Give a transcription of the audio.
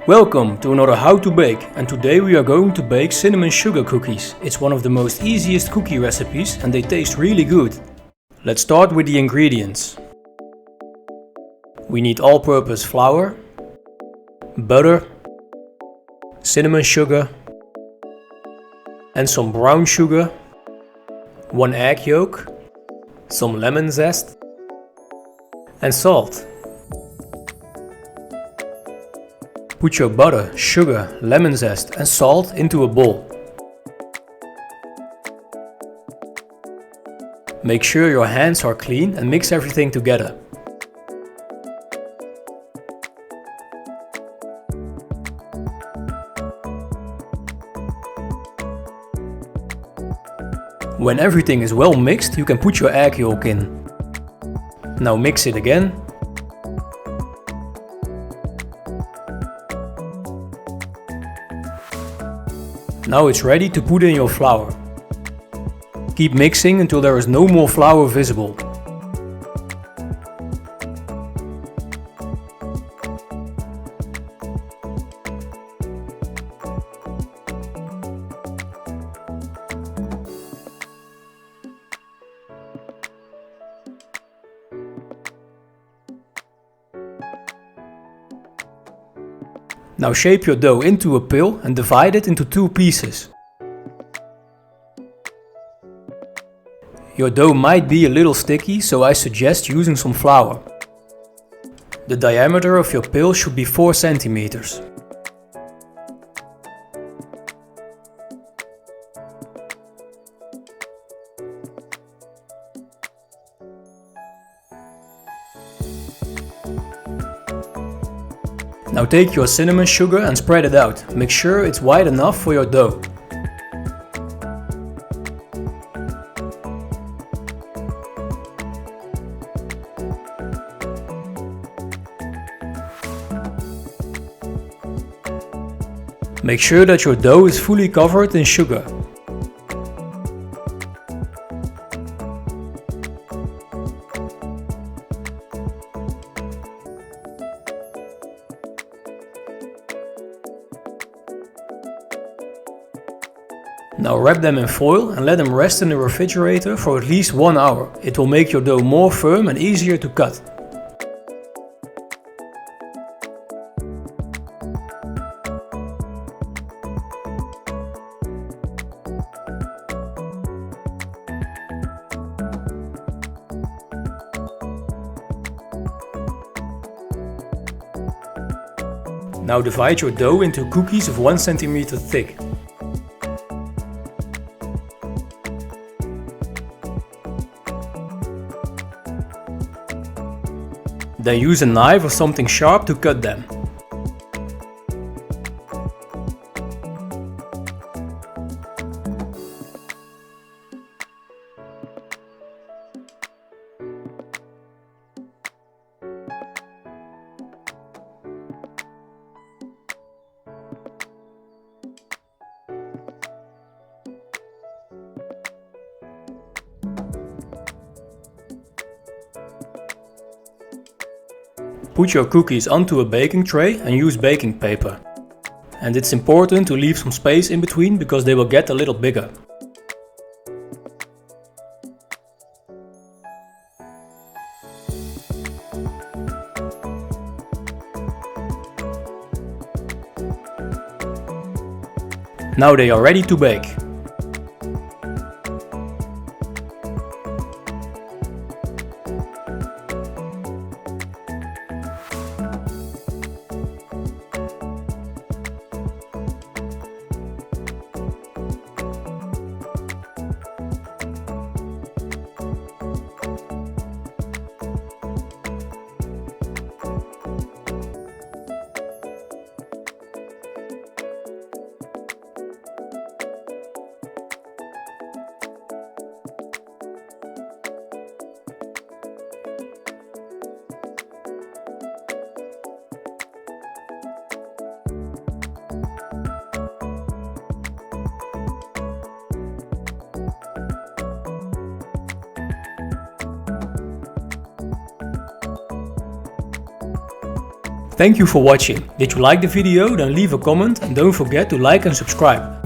Welcome to another How to Bake, and today we are going to bake cinnamon sugar cookies. It's one of the most easiest cookie recipes and they taste really good. Let's start with the ingredients. We need all-purpose flour, butter, cinnamon sugar and some brown sugar, 1 egg yolk, some lemon zest and salt. Put your butter, sugar, lemon zest and salt into a bowl. Make sure your hands are clean and mix everything together. When everything is well mixed, you can put your egg yolk in. Now mix it again. Now it's ready to put in your flour. Keep mixing until there is no more flour visible. Now shape your dough into a pill and divide it into 2 pieces. Your dough might be a little sticky, so I suggest using some flour. The diameter of your pill should be 4 centimeters. Now take your cinnamon sugar and spread it out. Make sure it's wide enough for your dough. Make sure that your dough is fully covered in sugar. Now wrap them in foil and let them rest in the refrigerator for at least 1 hour. It will make your dough more firm and easier to cut. Now divide your dough into cookies of 1 centimeter thick. Then use a knife or something sharp to cut them. Put your cookies onto a baking tray and use baking paper. And it's important to leave some space in between because they will get a little bigger. Now they are ready to bake. Thank you for watching. Did you like the video? Then leave a comment and don't forget to like and subscribe.